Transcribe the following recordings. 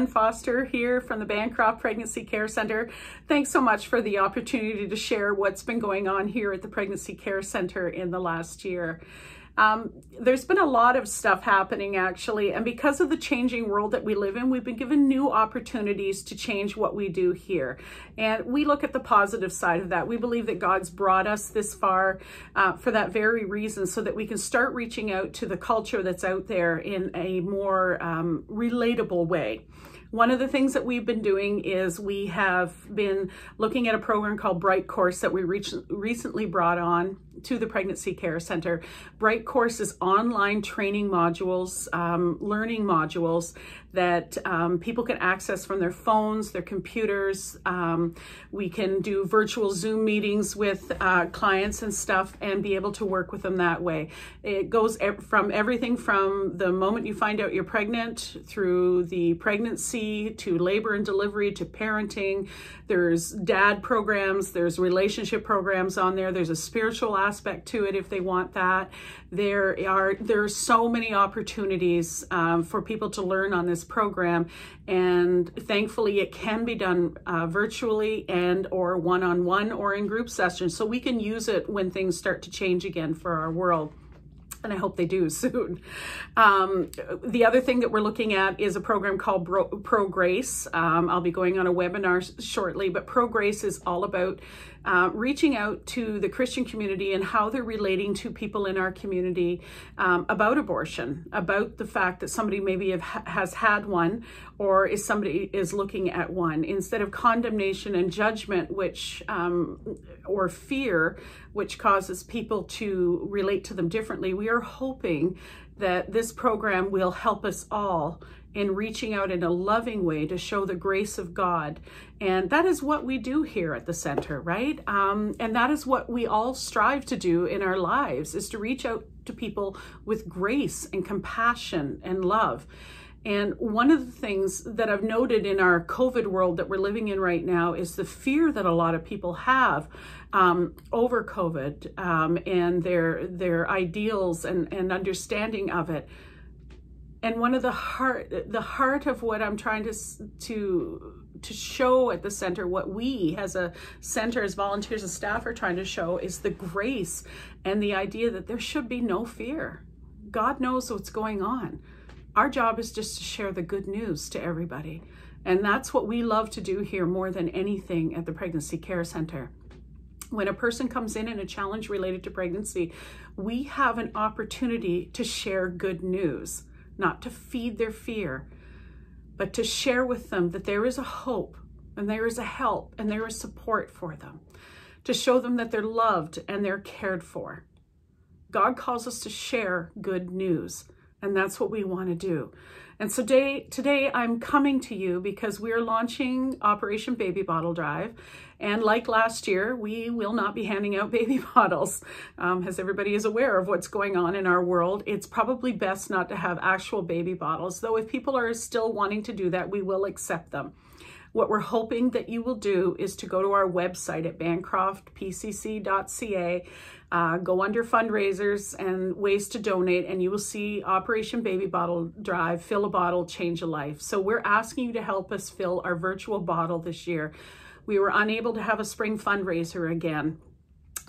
Jen Foster here from the Bancroft Pregnancy Care Center. Thanks so much for the opportunity to share what's been going on here at the Pregnancy Care Center in the last year. There's been a lot of stuff happening actually, and because of the changing world that we live in, we've been given new opportunities to change what we do here. And we look at the positive side of that. We believe that God's brought us this far for that very reason, so that we can start reaching out to the culture that's out there in a more relatable way. One of the things that we've been doing is we have been looking at a program called Bright Course that we recently brought on to the Pregnancy Care Center. Bright Course is online training modules, learning modules that people can access from their phones, their computers. We can do virtual Zoom meetings with clients and stuff and be able to work with them that way. It goes from everything from the moment you find out you're pregnant, through the pregnancy, to labor and delivery, to parenting. There's dad programs, there's relationship programs on there, there's a spiritual aspect to it if they want that. There's so many opportunities for people to learn on this program, and thankfully it can be done virtually and or one-on-one or in group sessions, so we can use it when things start to change again for our world. And I hope they do soon. The other thing that we're looking at is a program called Pro Grace. I'll be going on a webinar shortly, but Pro Grace is all about reaching out to the Christian community and how they're relating to people in our community about abortion, about the fact that somebody maybe has had one, or is somebody is looking at one, instead of condemnation and judgment, which or fear, which causes people to relate to them differently. We are hoping that this program will help us all in reaching out in a loving way to show the grace of God. And that is what we do here at the center, right? And that is what we all strive to do in our lives, is to reach out to people with grace and compassion and love. And one of the things that I've noted in our COVID world that we're living in right now is the fear that a lot of people have over COVID and their ideals and understanding of it. And one of the heart of what I'm trying to show at the center, what we as a center, as volunteers and staff are trying to show, is the grace and the idea that there should be no fear. God knows what's going on. Our job is just to share the good news to everybody. And that's what we love to do here more than anything at the Pregnancy Care Center. When a person comes in a challenge related to pregnancy, we have an opportunity to share good news, not to feed their fear, but to share with them that there is a hope and there is a help and there is support for them, to show them that they're loved and they're cared for. God calls us to share good news. And that's what we want to do. And so today I'm coming to you because we are launching Operation Baby Bottle Drive. And like last year, we will not be handing out baby bottles. As everybody is aware of what's going on in our world, it's probably best not to have actual baby bottles. Though if people are still wanting to do that, we will accept them. What we're hoping that you will do is to go to our website at bancroftpcc.ca, go under fundraisers and ways to donate, and you will see Operation Baby Bottle Drive, Fill a Bottle, Change a Life. So we're asking you to help us fill our virtual bottle this year. We were unable to have a spring fundraiser again.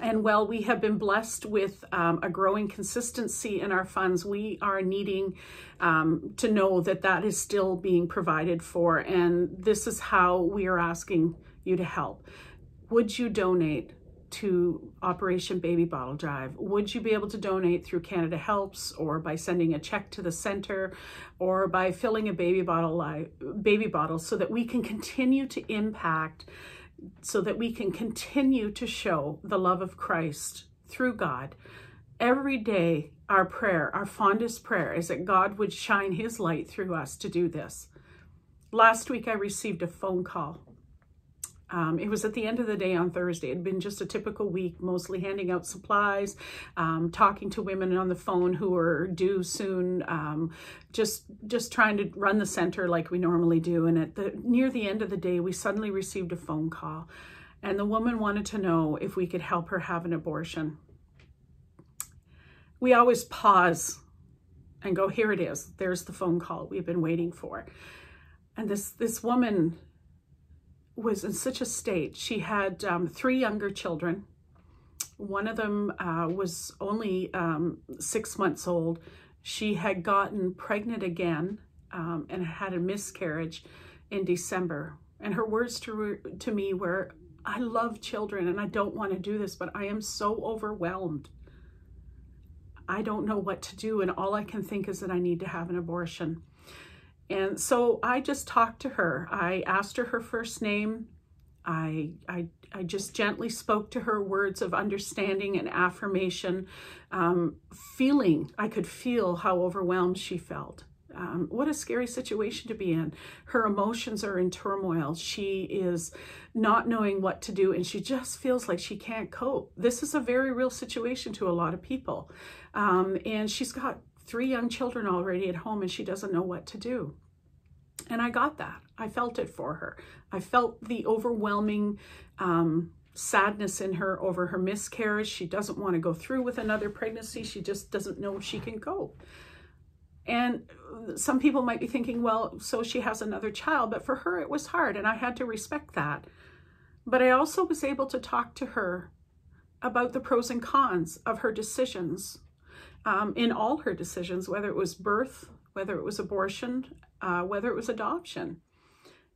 And while we have been blessed with a growing consistency in our funds, we are needing to know that that is still being provided for. And this is how we are asking you to help. Would you donate to Operation Baby Bottle Drive? Would you be able to donate through Canada Helps, or by sending a check to the center, or by filling a baby bottle so that we can continue to impact, so that we can continue to show the love of Christ through God. Every day, our prayer, our fondest prayer, is that God would shine his light through us to do this. Last week, I received a phone call. It was at the end of the day on Thursday. It had been just a typical week, mostly handing out supplies, talking to women on the phone who are due soon, just trying to run the center like we normally do. And near the end of the day, we suddenly received a phone call, and the woman wanted to know if we could help her have an abortion. We always pause and go, here it is. There's the phone call we've been waiting for. And this woman was in such a state. She had 3 younger children. One of them was only 6 months old. She had gotten pregnant again and had a miscarriage in December. And her words to me were, I love children and I don't want to do this, but I am so overwhelmed. I don't know what to do, and all I can think is that I need to have an abortion. And so I just talked to her. I asked her first name. I just gently spoke to her words of understanding and affirmation, I could feel how overwhelmed she felt. What a scary situation to be in. Her emotions are in turmoil. She is not knowing what to do, and she just feels like she can't cope. This is a very real situation to a lot of people. And she's got 3 young children already at home, and she doesn't know what to do. And I got that. I felt it for her. I felt the overwhelming sadness in her over her miscarriage. She doesn't want to go through with another pregnancy. She just doesn't know if she can cope. And some people might be thinking, well, so she has another child, but for her it was hard, and I had to respect that. But I also was able to talk to her about the pros and cons of her decisions, in all her decisions, whether it was birth, whether it was abortion, whether it was adoption.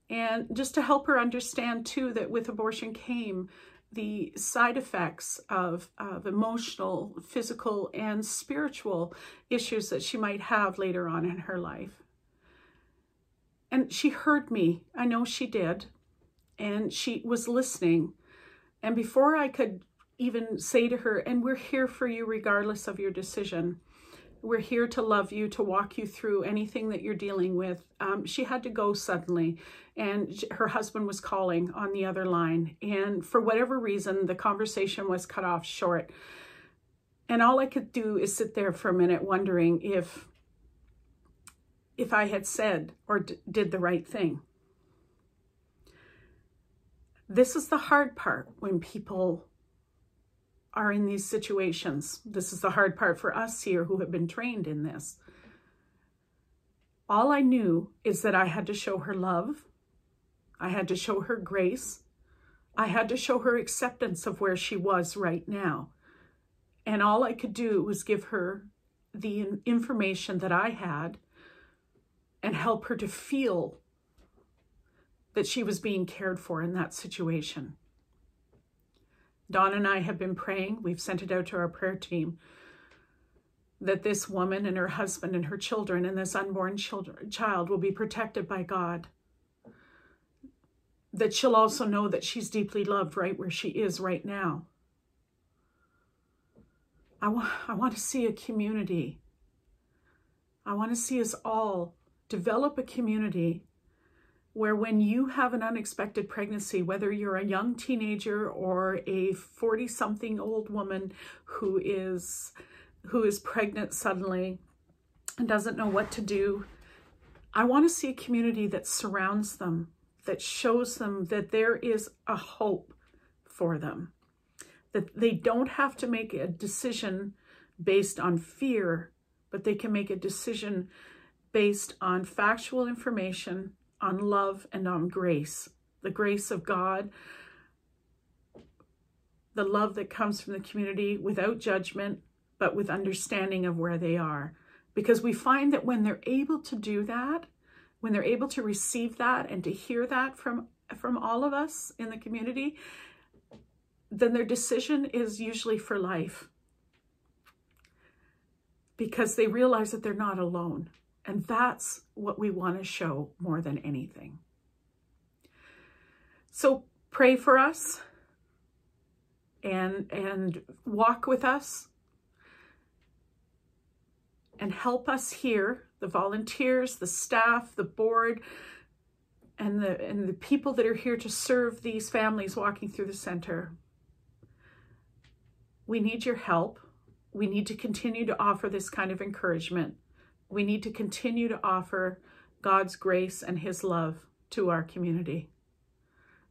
And just to help her understand too that with abortion came the side effects of emotional, physical, and spiritual issues that she might have later on in her life. And she heard me. I know she did. And she was listening. And before I could even say to her, and we're here for you regardless of your decision. We're here to love you, to walk you through anything that you're dealing with. She had to go suddenly, and her husband was calling on the other line. And for whatever reason, the conversation was cut off short. And all I could do is sit there for a minute wondering if I had said or did the right thing. This is the hard part when people are in these situations. This is the hard part for us here who have been trained in this. All I knew is that I had to show her love. I had to show her grace. I had to show her acceptance of where she was right now. And all I could do was give her the information that I had and help her to feel that she was being cared for in that situation. Dawn and I have been praying. We've sent it out to our prayer team that this woman and her husband and her children and this unborn child will be protected by God. That she'll also know that she's deeply loved right where she is right now. I want to see a community. I want to see us all develop a community where when you have an unexpected pregnancy, whether you're a young teenager or a 40-something old woman who is pregnant suddenly and doesn't know what to do, I want to see a community that surrounds them, that shows them that there is a hope for them, that they don't have to make a decision based on fear, but they can make a decision based on factual information, on love, and on grace. The grace of God, the love that comes from the community without judgment, but with understanding of where they are. Because we find that when they're able to do that, when they're able to receive that and to hear that from all of us in the community, then their decision is usually for life. Because they realize that they're not alone. And that's what we want to show more than anything. So pray for us and walk with us and help us here, the volunteers, the staff, the board, and the people that are here to serve these families walking through the center. We need your help. We need to continue to offer this kind of encouragement. We need to continue to offer God's grace and His love to our community.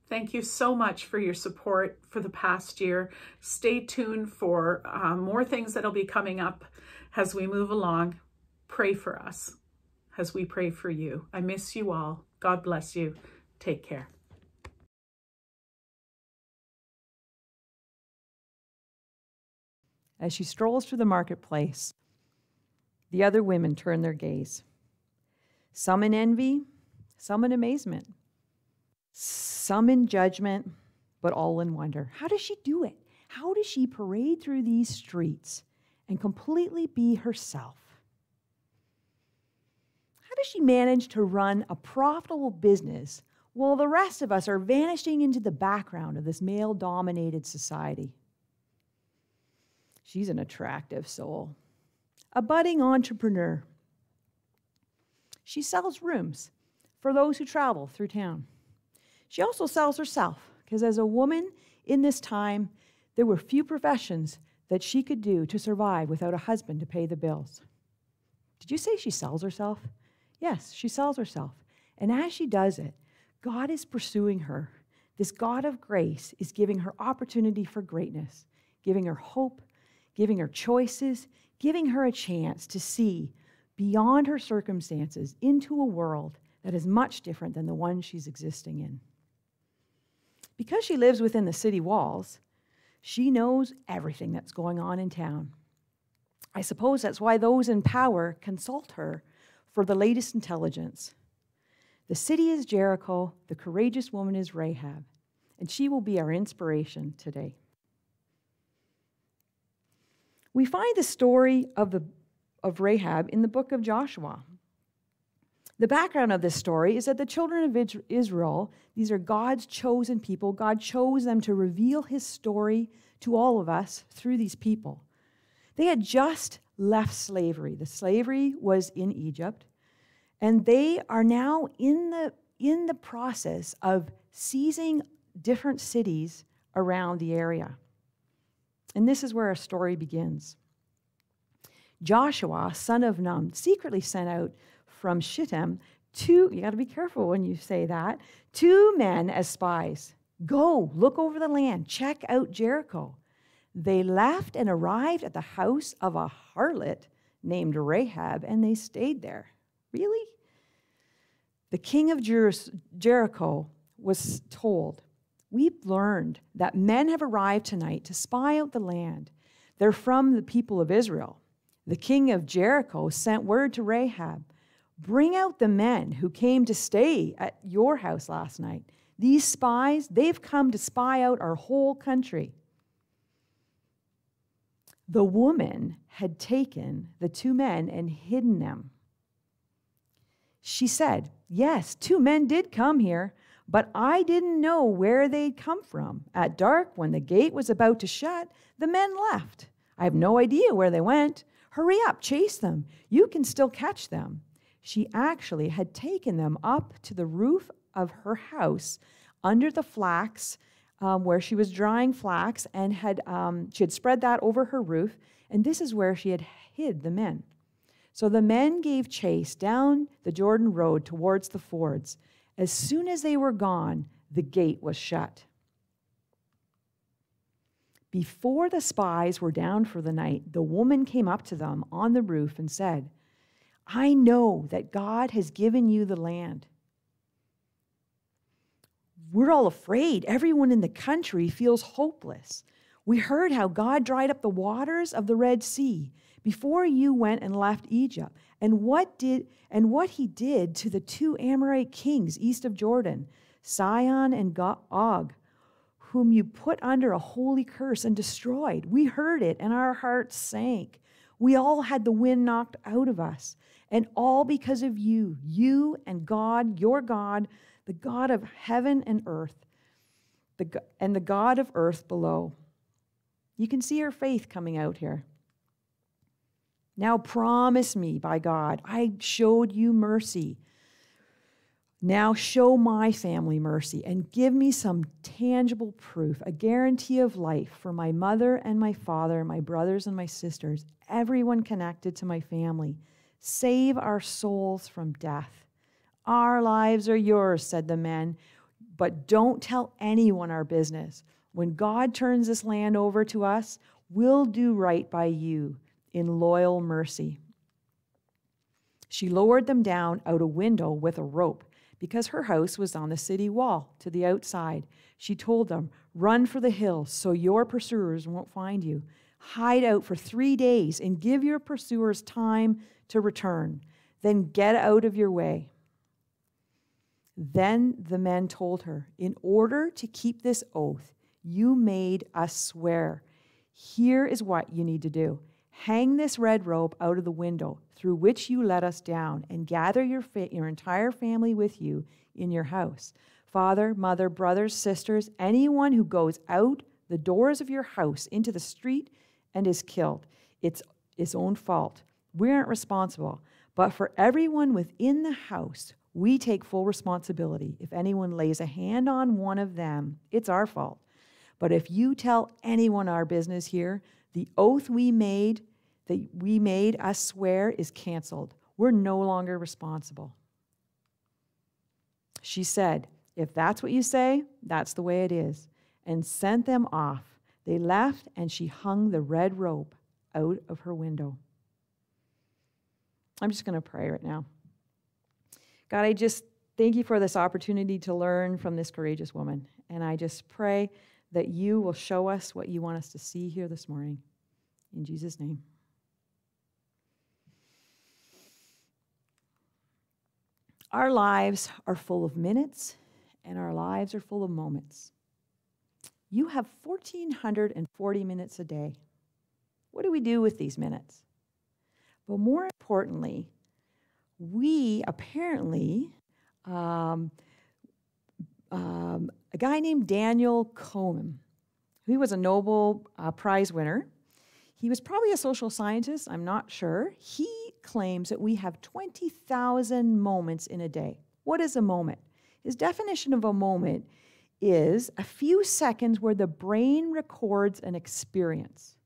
Thank you so much for your support for the past year. Stay tuned for more things that'll be coming up as we move along. Pray for us as we pray for you. I miss you all. God bless you. Take care. As she strolls through the marketplace, the other women turn their gaze. Some in envy, some in amazement, some in judgment, but all in wonder. How does she do it? How does she parade through these streets and completely be herself? How does she manage to run a profitable business while the rest of us are vanishing into the background of this male-dominated society? She's an attractive soul, a budding entrepreneur. She sells rooms for those who travel through town. She also sells herself, because as a woman in this time, there were few professions that she could do to survive without a husband to pay the bills. Did you say she sells herself? Yes, she sells herself. And as she does it, God is pursuing her. This God of grace is giving her opportunity for greatness, giving her hope, giving her choices, giving her a chance to see beyond her circumstances into a world that is much different than the one she's existing in. Because she lives within the city walls, she knows everything that's going on in town. I suppose that's why those in power consult her for the latest intelligence. The city is Jericho, the courageous woman is Rahab, and she will be our inspiration today. We find the story of Rahab in the book of Joshua. The background of this story is that the children of Israel, these are God's chosen people. God chose them to reveal his story to all of us through these people. They had just left slavery. The slavery was in Egypt, and they are now in the process of seizing different cities around the area. And this is where our story begins. Joshua, son of Nun, secretly sent out from Shittim you got to be careful when you say that, 2 men as spies. Go, look over the land, check out Jericho. They left and arrived at the house of a harlot named Rahab, and they stayed there. Really? The king of Jericho was told, "We've learned that men have arrived tonight to spy out the land. They're from the people of Israel." The king of Jericho sent word to Rahab, "Bring out the men who came to stay at your house last night. These spies, they've come to spy out our whole country." The woman had taken the 2 men and hidden them. She said, "Yes, 2 men did come here, but I didn't know where they'd come from. At dark, when the gate was about to shut, the men left. I have no idea where they went. Hurry up, chase them. You can still catch them." She actually had taken them up to the roof of her house under the flax where she was drying flax, and she had spread that over her roof, and this is where she had hid the men. So the men gave chase down the Jordan Road towards the fords. As soon as they were gone, the gate was shut. Before the spies were down for the night, the woman came up to them on the roof and said, "I know that God has given you the land. We're all afraid. Everyone in the country feels hopeless. We heard how God dried up the waters of the Red Sea before you went and left Egypt, and what he did to the 2 Amorite kings east of Jordan, Sihon and Og, whom you put under a holy curse and destroyed. We heard it, and our hearts sank. We all had the wind knocked out of us, and all because of you and God, your God, the God of heaven and earth, and the God of earth below." You can see her faith coming out here. "Now promise me, by God, I showed you mercy. Now show my family mercy and give me some tangible proof, a guarantee of life for my mother and my father, my brothers and my sisters, everyone connected to my family. Save our souls from death." "Our lives are yours," said the men, "but don't tell anyone our business. When God turns this land over to us, we'll do right by you in loyal mercy." She lowered them down out a window with a rope. because her house was on the city wall to the outside. She told them, "Run for the hills so your pursuers won't find you. Hide out for 3 days and give your pursuers time to return. Then get out of your way." Then the men told her, "In order to keep this oath, you made us swear. Here is what you need to do. Hang this red rope out of the window through which you let us down, and gather your entire family with you in your house. Father, mother, brothers, sisters, anyone who goes out the doors of your house into the street and is killed, it's his own fault. We aren't responsible. But for everyone within the house, we take full responsibility. If anyone lays a hand on one of them, it's our fault. But if you tell anyone our business here, the oath we made us swear is canceled. We're no longer responsible." She said, "If that's what you say, that's the way it is," and sent them off. They left, and she hung the red rope out of her window. I'm just going to pray right now. God, I just thank you for this opportunity to learn from this courageous woman. And I just pray that you will show us what you want us to see here this morning. In Jesus' name. Our lives are full of minutes, and our lives are full of moments. You have 1,440 minutes a day. What do we do with these minutes? But more importantly, we apparently, a guy named Daniel Cohen, he was a Nobel Prize winner. He was probably a social scientist, I'm not sure. He claims that we have 20,000 moments in a day. What is a moment? His definition of a moment is a few seconds where the brain records an experience.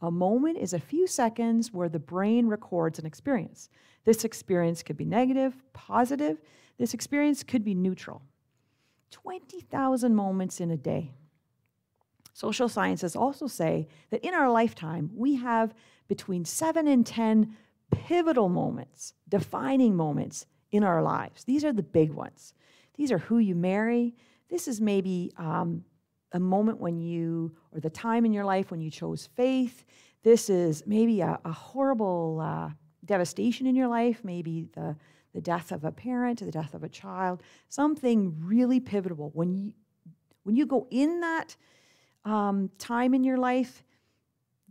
A moment is a few seconds where the brain records an experience. This experience could be negative, positive. This experience could be neutral. 20,000 moments in a day. Social sciences also say that in our lifetime, we have between 7 and 10 pivotal moments, defining moments in our lives. These are the big ones. These are who you marry. This is maybe a moment when you, or the time in your life when you chose faith. This is maybe a horrible devastation in your life, maybe the death of a parent, the death of a child, something really pivotal. When you go in that time in your life,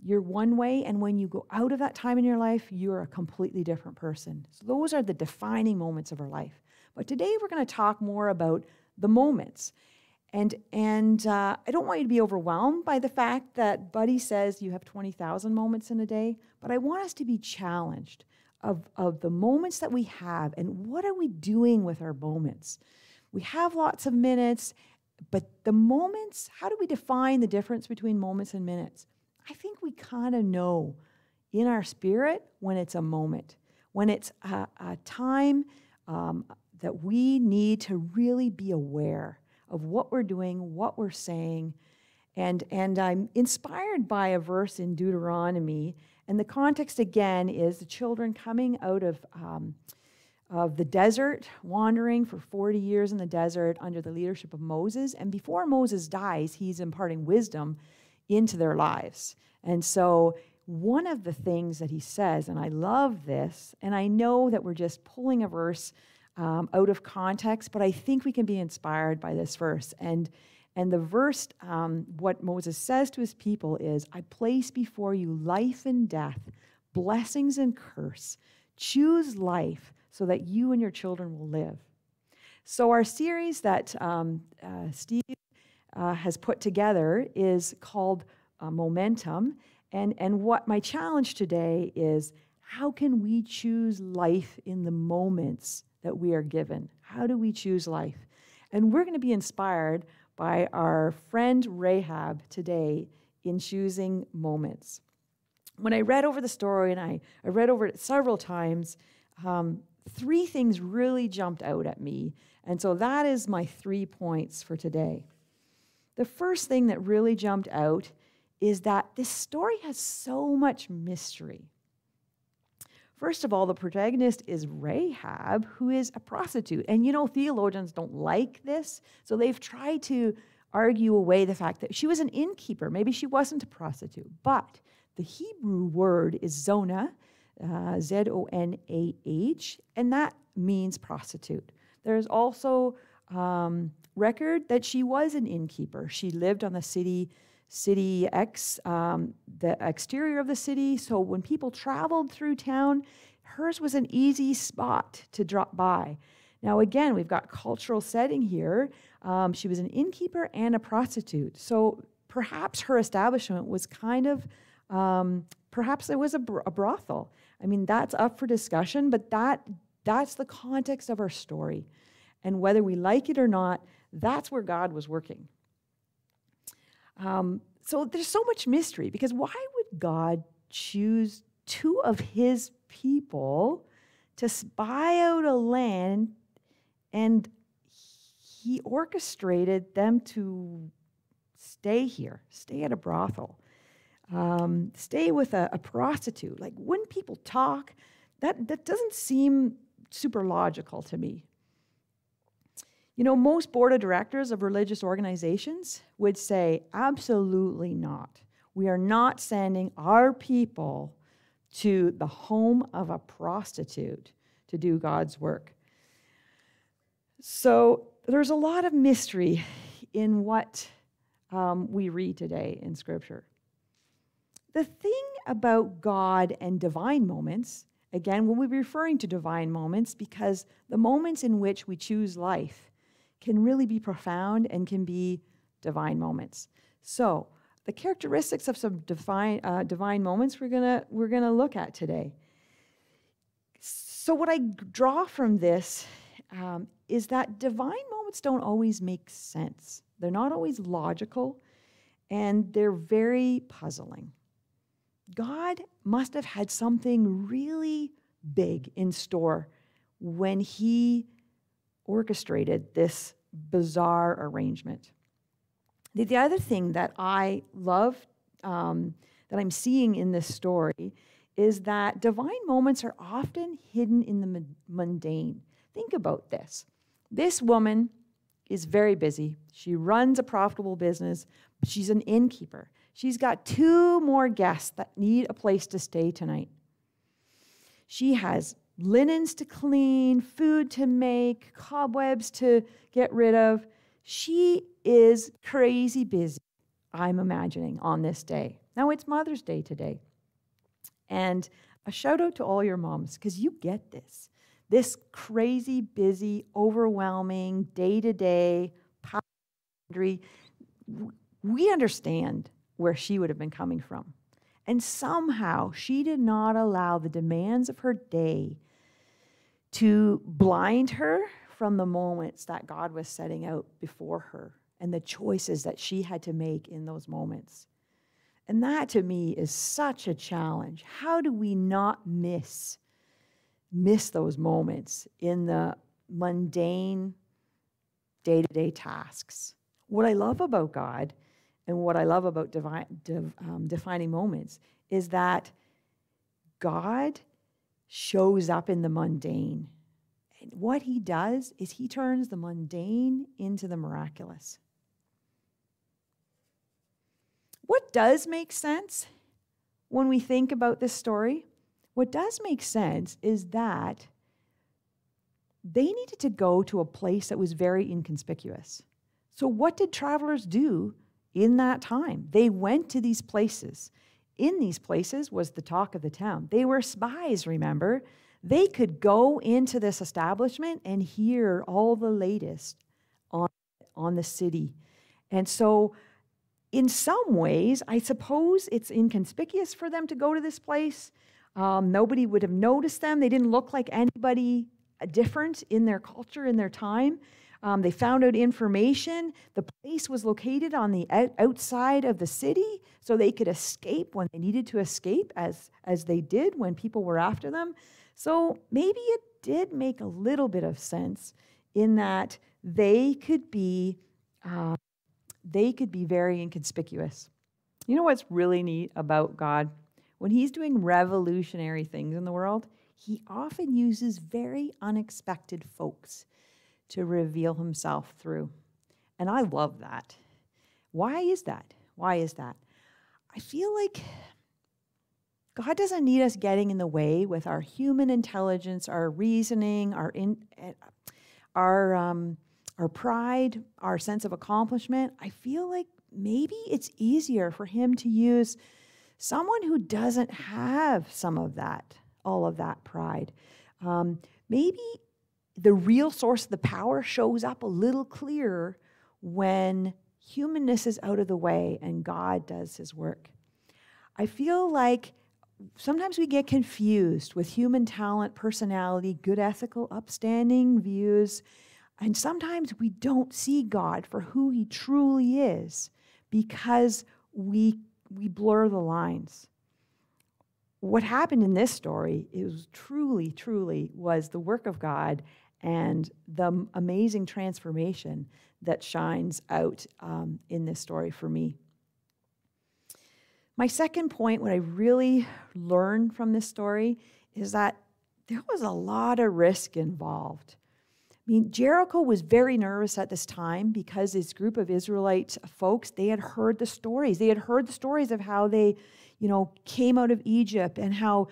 you're one way, and when you go out of that time in your life, you're a completely different person. So those are the defining moments of our life. But today we're going to talk more about the moments. And I don't want you to be overwhelmed by the fact that Buddy says you have 20,000 moments in a day, but I want us to be challenged of the moments that we have and what are we doing with our moments. We have lots of minutes, but the moments, how do we define the difference between moments and minutes? I think we kind of know in our spirit when it's a moment, when it's a time that we need to really be aware of what we're doing, what we're saying. And I'm inspired by a verse in Deuteronomy. And the context, again, is the children coming out of the desert, wandering for 40 years in the desert under the leadership of Moses. And before Moses dies, he's imparting wisdom into their lives. And so one of the things that he says, and I love this, and I know that we're just pulling a verse out of context, but I think we can be inspired by this verse. And the verse, what Moses says to his people is, "I place before you life and death, blessings and curse. Choose life so that you and your children will live." So our series that Steve has put together is called Momentum. And what my challenge today is, how can we choose life in the moments that we are given? How do we choose life? And we're going to be inspired by our friend Rahab today in choosing moments. When I read over the story, and I read over it several times, 3 things really jumped out at me. And so that is my 3 points for today. The first thing that really jumped out is that this story has so much mystery. First of all, the protagonist is Rahab, who is a prostitute. And theologians don't like this, so they've tried to argue away the fact that she was an innkeeper. Maybe she wasn't a prostitute. But the Hebrew word is zonah, Z-O-N-A-H, and that means prostitute. There's also record that she was an innkeeper. She lived on the the exterior of the city. So when people traveled through town, hers was an easy spot to drop by. Now, again, we've got cultural setting here. She was an innkeeper and a prostitute. So perhaps her establishment was kind of, perhaps it was a brothel. I mean, that's up for discussion, but that's the context of our story. And whether we like it or not, that's where God was working. So there's so much mystery, because why would God choose two of his people to spy out a land, and he orchestrated them to stay here, stay at a brothel, stay with a prostitute? Like, wouldn't people talk? That doesn't seem super logical to me. Most board of directors of religious organizations would say, absolutely not. We are not sending our people to the home of a prostitute to do God's work. So there's a lot of mystery in what we read today in Scripture. The thing about God and divine moments, again, we'll be referring to divine moments because the moments in which we choose life can really be profound and can be divine moments. So the characteristics of some divine moments we're gonna look at today. So what I draw from this is that divine moments don't always make sense. They're not always logical, and they're very puzzling. God must have had something really big in store when he orchestrated this bizarre arrangement. The other thing that I love, that I'm seeing in this story, is that divine moments are often hidden in the mundane. Think about this. This woman is very busy. She runs a profitable business, but she's an innkeeper. She's got 2 more guests that need a place to stay tonight. She has linens to clean, food to make, cobwebs to get rid of. She is crazy busy, I'm imagining, on this day. Now, it's Mother's Day today. And a shout out to all your moms, because you get this. This crazy, busy, overwhelming, day-to-day, boundary. We understand where she would have been coming from. And somehow she did not allow the demands of her day to blind her from the moments that God was setting out before her and the choices that she had to make in those moments. And that, to me, is such a challenge. How do we not miss those moments in the mundane, day-to-day tasks? What I love about God and what I love about defining moments is that God shows up in the mundane. And what he does is he turns the mundane into the miraculous. What does make sense when we think about this story? What does make sense is that they needed to go to a place that was very inconspicuous. So what did travelers do in that time? They went to these places. In these places was the talk of the town. They were spies, remember? They could go into this establishment and hear all the latest on the city. And so in some ways, I suppose it's inconspicuous for them to go to this place. Nobody would have noticed them. They didn't look like anybody different in their culture, in their time. They found out information. The place was located on the outside of the city, so they could escape when they needed to escape, as they did when people were after them. So maybe it did make a little bit of sense in that they could be very inconspicuous. You know what's really neat about God? When he's doing revolutionary things in the world, he often uses very unexpected folks to reveal himself through. And I love that. Why is that? Why is that? I feel like God doesn't need us getting in the way with our human intelligence, our reasoning, our pride, our sense of accomplishment. I feel like maybe it's easier for him to use someone who doesn't have some of that, all of that pride. Maybe the real source of the power shows up a little clearer when humanness is out of the way and God does his work. I feel like sometimes we get confused with human talent, personality, good ethical, upstanding views, and sometimes we don't see God for who he truly is because we blur the lines. What happened in this story is truly was the work of God and the amazing transformation that shines out in this story for me. My second point, what I really learned from this story, is that there was a lot of risk involved. I mean, Jericho was very nervous at this time because this group of Israelite folks, they had heard the stories. They had heard the stories of how they, came out of Egypt and how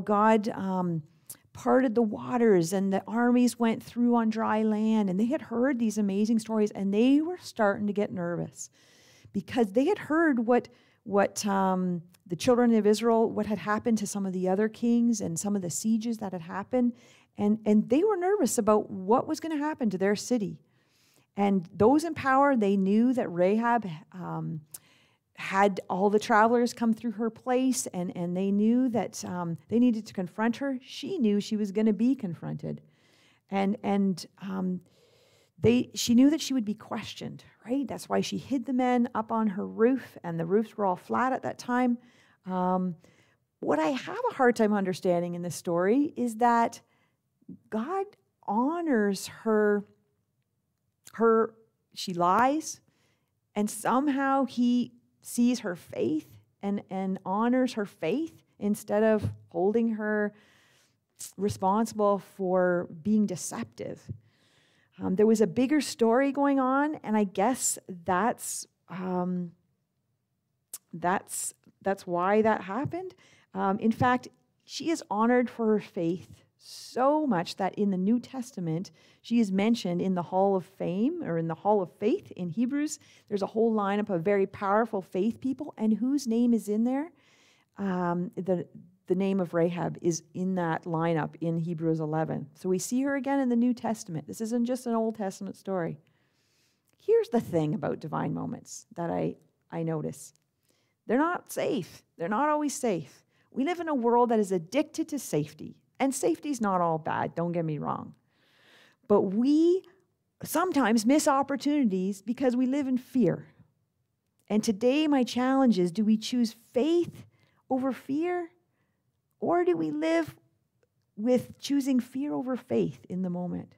God parted the waters and the armies went through on dry land. And they had heard these amazing stories, and they were starting to get nervous because they had heard what the children of Israel, what had happened to some of the other kings and some of the sieges that had happened. And they were nervous about what was going to happen to their city. And those in power, they knew that Rahab had all the travelers come through her place, and they knew that they needed to confront her. She knew she was going to be confronted. And she knew that she would be questioned, right? That's why she hid the men up on her roof, and the roofs were all flat at that time. What I have a hard time understanding in this story is that God honors her. She lies, and somehow he sees her faith and honors her faith instead of holding her responsible for being deceptive. There was a bigger story going on, and I guess that's why that happened. In fact, she is honored for her faith so much that in the New Testament, she is mentioned in the Hall of Fame, or in the Hall of Faith in Hebrews. There's a whole lineup of very powerful faith people, and whose name is in there? The name of Rahab is in that lineup in Hebrews 11. So we see her again in the New Testament. This isn't just an Old Testament story. Here's the thing about divine moments that I notice. They're not safe. They're not always safe. We live in a world that is addicted to safety. And safety's not all bad, don't get me wrong. But we sometimes miss opportunities because we live in fear. And today my challenge is, do we choose faith over fear? Or do we live with choosing fear over faith in the moment?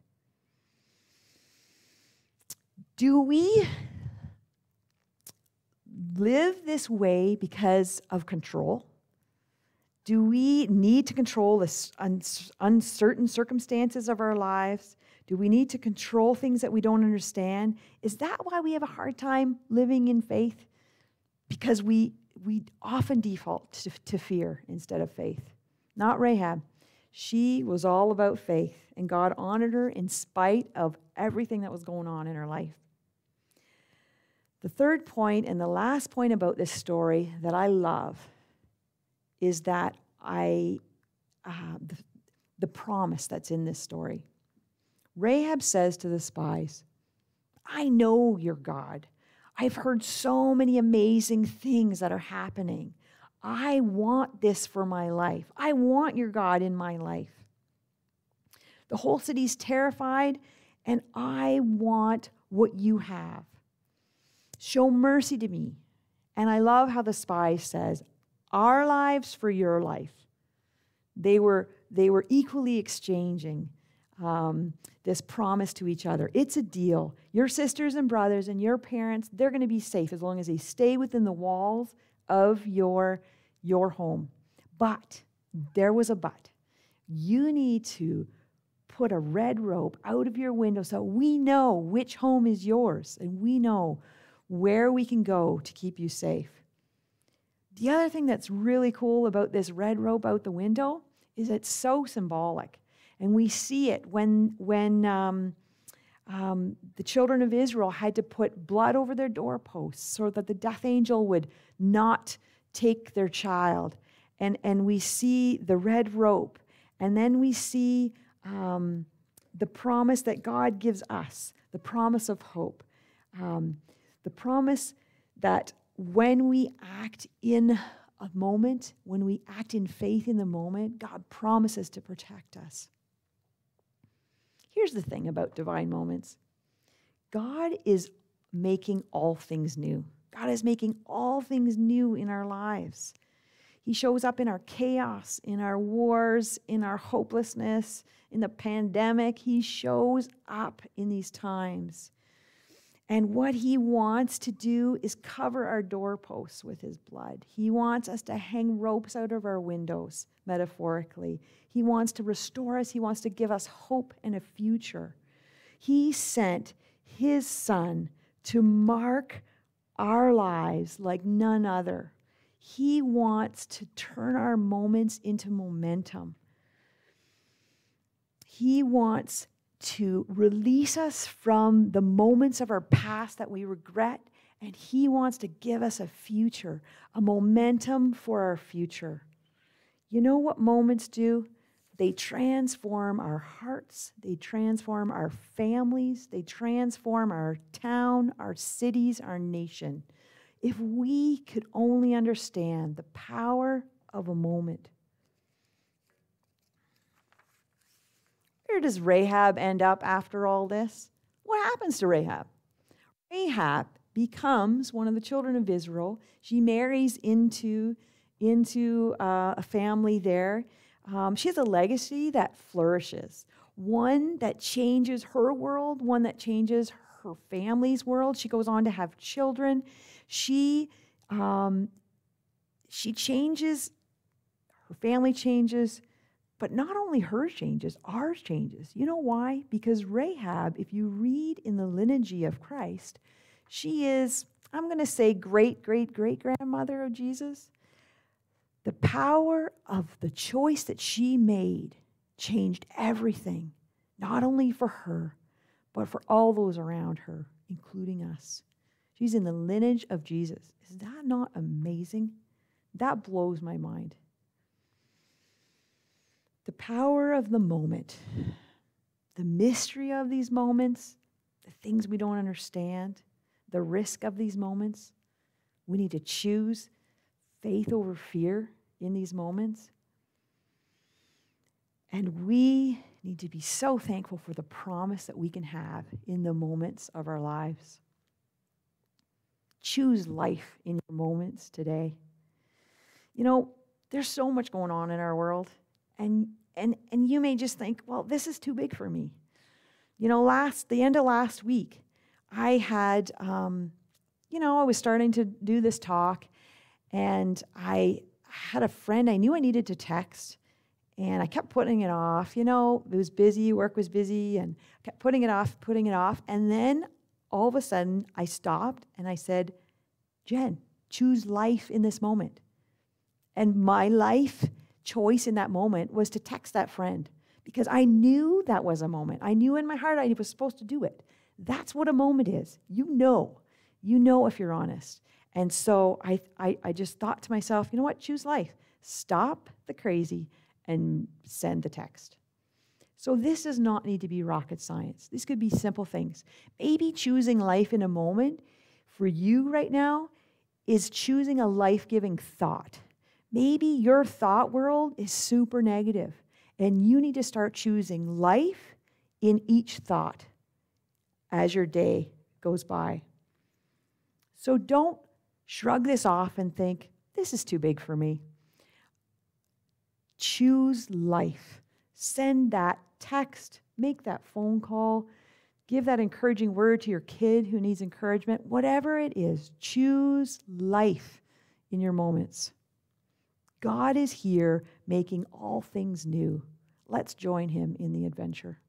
Do we live this way because of control? Do we need to control the uncertain circumstances of our lives? Do we need to control things that we don't understand? Is that why we have a hard time living in faith? Because we often default to fear instead of faith. Not Rahab. She was all about faith, and God honored her in spite of everything that was going on in her life. The third point and the last point about this story that I love is that the promise that's in this story. Rahab says to the spies, I know your God. I've heard so many amazing things that are happening. I want this for my life. I want your God in my life. The whole city's terrified, and I want what you have. Show mercy to me. And I love how the spy says, our lives for your life. They were equally exchanging this promise to each other. It's a deal. Your sisters and brothers and your parents, they're going to be safe as long as they stay within the walls of your home. But there was a but. you need to put a red rope out of your window so we know which home is yours and we know where we can go to keep you safe. The other thing that's really cool about this red rope out the window is it's so symbolic. And we see it when the children of Israel had to put blood over their doorposts so that the death angel would not take their child. And we see the red rope. And then we see the promise that God gives us, the promise of hope, the promise that when we act in a moment, when we act in faith in the moment, God promises to protect us. Here's the thing about divine moments. God is making all things new. God is making all things new in our lives. He shows up in our chaos, in our wars, in our hopelessness, in the pandemic. He shows up in these times. And what he wants to do is cover our doorposts with his blood. He wants us to hang ropes out of our windows, metaphorically. He wants to restore us. He wants to give us hope and a future. He sent his Son to mark our lives like none other. He wants to turn our moments into momentum. He wants to release us from the moments of our past that we regret, and he wants to give us a future, a momentum for our future. You know what moments do? They transform our hearts, they transform our families, they transform our town, our cities, our nation. If we could only understand the power of a moment. Where does Rahab end up after all this? What happens to Rahab? Rahab becomes one of the children of Israel. She marries into a family there. She has a legacy that flourishes, one that changes her world, one that changes her family's world. She goes on to have children. She changes, her family changes, but not only hers changes, ours changes. You know why? Because Rahab, if you read in the lineage of Christ, she is, I'm going to say, great-great-great-grandmother of Jesus. The power of the choice that she made changed everything, not only for her, but for all those around her, including us. She's in the lineage of Jesus. Is that not amazing? That blows my mind. The power of the moment, the mystery of these moments, the things we don't understand, the risk of these moments. We need to choose faith over fear in these moments. And we need to be so thankful for the promise that we can have in the moments of our lives. Choose life in your moments today. You know, there's so much going on in our world. And you may just think, well, this is too big for me. You know, the end of last week, I had, I was starting to do this talk, and I had a friend I knew I needed to text, and I kept putting it off. You know, it was busy, work was busy, and I kept putting it off. And then all of a sudden, I stopped, and I said, Jen, choose life in this moment. And my life choice in that moment was to text that friend, because I knew that was a moment. I knew in my heart I was supposed to do it. That's what a moment is. You know if you're honest. And so I just thought to myself, you know what? Choose life. Stop the crazy and send the text. So this does not need to be rocket science. This could be simple things. Maybe choosing life in a moment for you right now is choosing a life-giving thought. Maybe your thought world is super negative, and you need to start choosing life in each thought as your day goes by. So don't shrug this off and think, this is too big for me. Choose life. Send that text, make that phone call, give that encouraging word to your kid who needs encouragement. Whatever it is, choose life in your moments. God is here making all things new. Let's join him in the adventure.